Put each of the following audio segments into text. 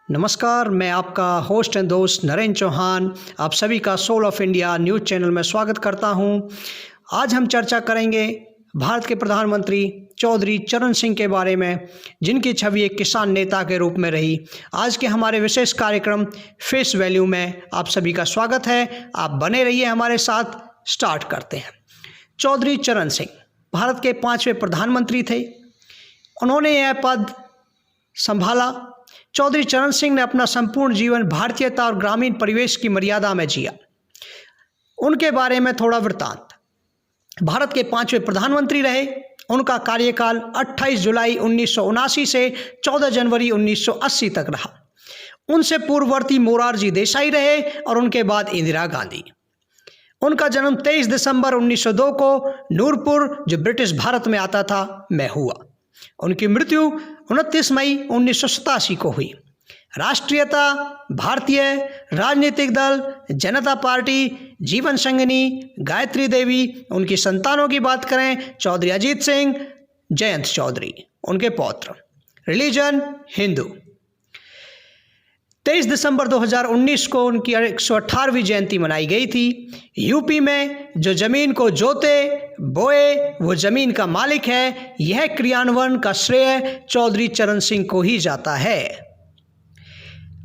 नमस्कार, मैं आपका होस्ट एंड दोस्त नरेंद्र चौहान आप सभी का Soul of India news channel में स्वागत करता हूं। आज हम चर्चा करेंगे भारत के प्रधानमंत्री चौधरी चरण सिंह के बारे में, जिनकी छवि एक किसान नेता के रूप में रही। आज के हमारे विशेष कार्यक्रम फेस वैल्यू में आप सभी का स्वागत है। आप बने रहिए हमारे साथ। स्टार्ट करते हैं। चौधरी चरण सिंह भारत के 5वें प्रधानमंत्री थे। उन्होंने यह पद संभाला। चौधरी चरण सिंह ने अपना संपूर्ण जीवन भारतीयता और ग्रामीण परिवेश की मर्यादा में जिया। उनके बारे में थोड़ा वृत्तांत। भारत के 5वें प्रधानमंत्री रहे। उनका कार्यकाल 28 जुलाई 1979 से 14 जनवरी 1980 तक रहा। उनसे पूर्ववर्ती मोरारजी देसाई रहे और उनके बाद इंदिरा गांधी। उनका जन्म 23 दिसंबर 1902 को नूरपुर, जो ब्रिटिश भारत में आता था, में हुआ। उनकी मृत्यु 29 मई 1987 को हुई। राष्ट्रीयता भारतीय, राजनीतिक दल जनता पार्टी, जीवन संगिनी गायत्री देवी। उनकी संतानों की बात करें, चौधरी अजीत सिंह, जयंत चौधरी उनके पौत्र। रिलीजन हिंदू। 23 दिसंबर 2019 को उनकी 118वीं जयंती मनाई गई थी। यूपी में जो जमीन को जोते बोए वो जमीन का मालिक है, यह क्रियान्वयन का श्रेय चौधरी चरण सिंह को ही जाता है।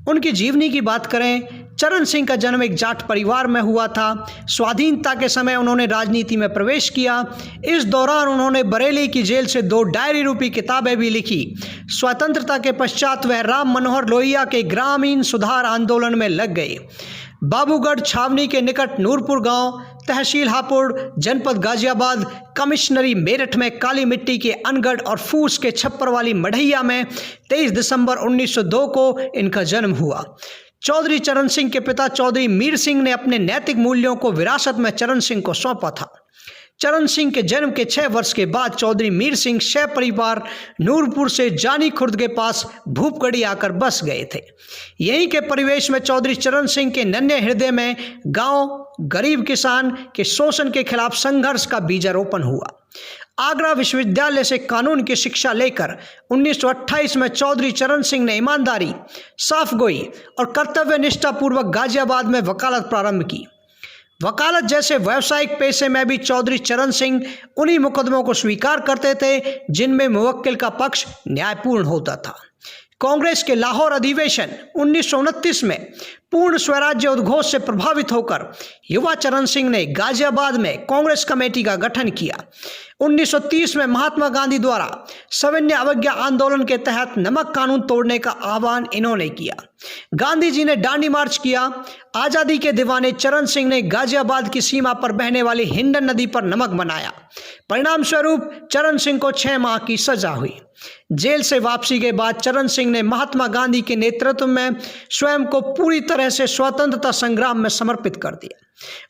उनकी जीवनी की बात करें, चरण सिंह का जन्म एक जाट परिवार में हुआ था। स्वाधीनता के समय उन्होंने राजनीति में प्रवेश किया। इस दौरान उन्होंने बरेली की जेल से 2 डायरी रूपी किताबें भी लिखी। स्वतंत्रता के पश्चात वह राम मनोहर लोहिया के ग्रामीण सुधार आंदोलन में लग गए। बाबूगढ़ छावनी के निकट नूरपुर गांव, तहसील हापुड़, जनपद गाजियाबाद, कमिश्नरी मेरठ में काली मिट्टी के अनगढ़ और फूस के छप्पर वाली मढ़ैया में 23 दिसंबर 1902 को इनका जन्म हुआ। चौधरी चरण सिंह के पिता चौधरी मीर सिंह ने अपने नैतिक मूल्यों को विरासत में चरण सिंह को सौंपा था। चरण सिंह के जन्म के 6 वर्ष के बाद चौधरी मीर सिंह शह परिवार नूरपुर से जानी खुर्द के पास भूपगढ़ी आकर बस गए थे। यहीं के परिवेश में चौधरी चरण सिंह के नन्हे हृदय में गांव गरीब किसान के शोषण के खिलाफ संघर्ष का बीजारोपण हुआ। आगरा विश्वविद्यालय से कानून की शिक्षा लेकर 1928 में चौधरी चरण सिंह ने ईमानदारी, साफगोई और कर्तव्य निष्ठा पूर्वक गाजियाबाद में वकालत प्रारंभ की। वकालत जैसे व्यावसायिक पेशे में भी चौधरी चरण सिंह उन्हीं मुकदमों को स्वीकार करते थे जिनमें मुवक्किल का पक्ष न्यायपूर्ण होता था। कांग्रेस के लाहौर अधिवेशन 1929 में पूर्ण स्वराज्य उद्घोष से प्रभावित होकर युवा चरण सिंह ने गाजियाबाद में कांग्रेस कमेटी का गठन किया। 1930 में महात्मा गांधी द्वारा सविनय अवज्ञा आंदोलन के तहत नमक कानून तोड़ने का आह्वान इन्होंने किया। गांधी जी ने दांडी मार्च किया। आज़ादी के दीवाने चरण सिंह ने गाजियाबाद की सीमा पर बहने वाली हिंडन नदी पर नमक बनाया। परिणाम स्वरूप चरण सिंह को 6 माह की सजा हुई। जेल से वापसी के बाद चरण सिंह ने महात्मा गांधी के नेतृत्व में स्वयं को पूरी तरह से स्वतंत्रता संग्राम में समर्पित कर दिया।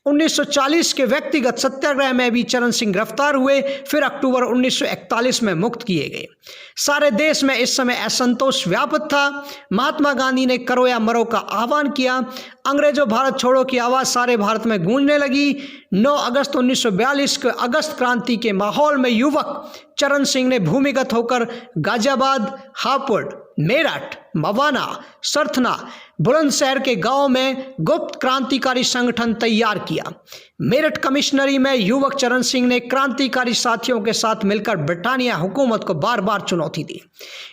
1940 के व्यक्तिगत सत्याग्रह में भी चरण सिंह गिरफ्तार हुए, फिर अक्टूबर 1941 में मुक्त किए गए। सारे देश में इस समय असंतोष व्याप्त था। महात्मा गांधी ने करो या मरो का आह्वान किया। अंग्रेजों भारत छोड़ो की आवाज़ सारे भारत में गूंजने लगी। 9 अगस्त 1942 के अगस्त क्रांति के माहौल में युवक चरण सिंह ने भूमिगत होकर गाजियाबाद, हापुड़, मेरठ, मवाना, सरथना, बुलंदशहर के गांव में गुप्त क्रांतिकारी संगठन तैयार किया। मेरठ कमिश्नरी में युवक चरण सिंह ने क्रांतिकारी साथियों के साथ मिलकर ब्रिटानिया हुकूमत को बार बार चुनौती दी।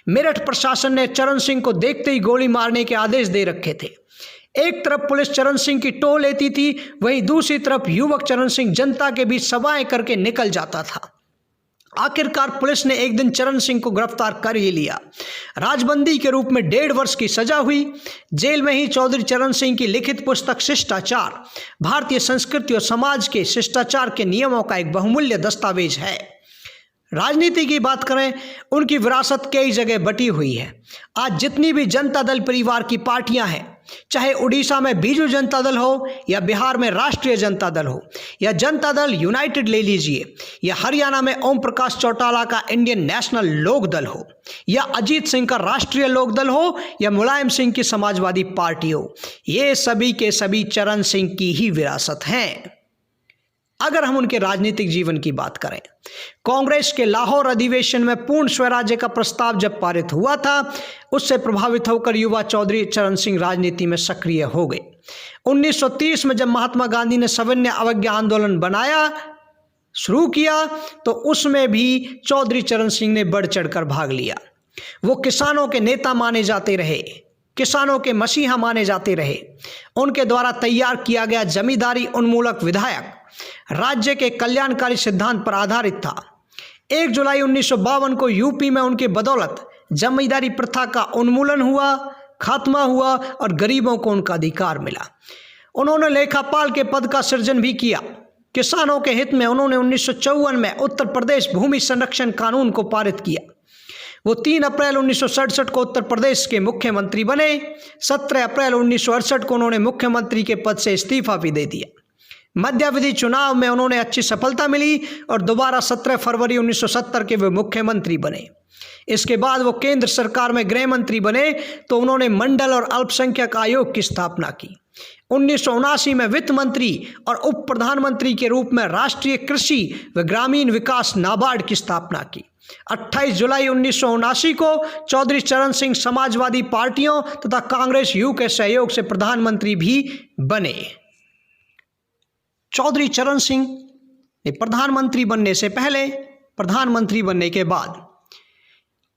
मेरठ प्रशासन ने चरण सिंह को देखते ही गोली मारने के आदेश दे रखे थे। एक तरफ पुलिस चरण सिंह की टोह लेती थी, वहीं दूसरी तरफ युवक चरण सिंह जनता के बीच सभाएं करके निकल जाता था। आखिरकार पुलिस ने एक दिन चरण सिंह को गिरफ्तार कर ही लिया। राजबंदी के रूप में 1.5 वर्ष की सजा हुई। जेल में ही चौधरी चरण सिंह की लिखित पुस्तक शिष्टाचार भारतीय संस्कृति और समाज के शिष्टाचार के नियमों का एक बहुमूल्य दस्तावेज है। राजनीति की बात करें, उनकी विरासत कई जगह बटी हुई है। आज जितनी भी जनता दल परिवार की पार्टियां हैं, चाहे उड़ीसा में बीजू जनता दल हो या बिहार में राष्ट्रीय जनता दल हो या जनता दल यूनाइटेड ले लीजिए, या हरियाणा में ओम प्रकाश चौटाला का इंडियन नेशनल लोक दल हो, या अजीत सिंह का राष्ट्रीय लोक दल हो, या मुलायम सिंह की समाजवादी पार्टी हो, ये सभी के सभी चरण सिंह की ही विरासत हैं। अगर हम उनके राजनीतिक जीवन की बात करें, कांग्रेस के लाहौर अधिवेशन में पूर्ण स्वराज्य का प्रस्ताव जब पारित हुआ था, उससे प्रभावित होकर युवा चौधरी चरण सिंह राजनीति में सक्रिय हो गए। 1930 में जब महात्मा गांधी ने सविनय अवज्ञा आंदोलन शुरू किया तो उसमें भी चौधरी चरण सिंह ने बढ़ चढ़कर भाग लिया। वो किसानों के नेता माने जाते रहे, किसानों के मसीहा माने जाते रहे। उनके द्वारा तैयार किया गया जमींदारी उन्मूलक विधायक राज्य के कल्याणकारी सिद्धांत पर आधारित था। 1 जुलाई 1952 को यूपी में उनके बदौलत जमींदारी प्रथा का उन्मूलन हुआ, खात्मा हुआ और गरीबों को उनका अधिकार मिला। उन्होंने लेखापाल के पद का सृजन भी किया। किसानों के हित में उन्होंने 1954 में उत्तर प्रदेश भूमि संरक्षण कानून को पारित किया। वो 3 अप्रैल 1967 को उत्तर प्रदेश के मुख्यमंत्री बने। 17 अप्रैल 1968 को उन्होंने मुख्यमंत्री के पद से इस्तीफा भी दे दिया। मध्यावधि चुनाव में उन्होंने अच्छी सफलता मिली और दोबारा 17 फरवरी 1970 के वे मुख्यमंत्री बने। इसके बाद वो केंद्र सरकार में गृह मंत्री बने तो उन्होंने मंडल और अल्पसंख्यक आयोग की स्थापना की। 1979 में वित्त मंत्री और उप प्रधानमंत्री के रूप में राष्ट्रीय कृषि व ग्रामीण विकास नाबार्ड की स्थापना की। 28 जुलाई 1979 को चौधरी चरण सिंह समाजवादी पार्टियों तथा कांग्रेस यू के सहयोग से प्रधानमंत्री भी बने। चौधरी चरण सिंह ने प्रधानमंत्री बनने से पहले, प्रधानमंत्री बनने के बाद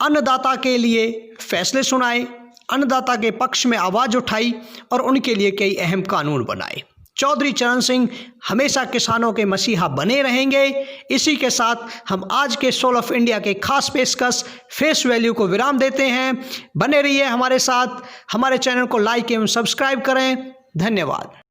अन्नदाता के लिए फैसले सुनाए, अन्नदाता के पक्ष में आवाज उठाई और उनके लिए कई अहम कानून बनाए। चौधरी चरण सिंह हमेशा किसानों के मसीहा बने रहेंगे। इसी के साथ हम आज के सोल ऑफ इंडिया के खास पेशकश फेस वैल्यू को विराम देते हैं। बने रहिए हमारे साथ, हमारे चैनल को लाइक एवं सब्सक्राइब करें। धन्यवाद।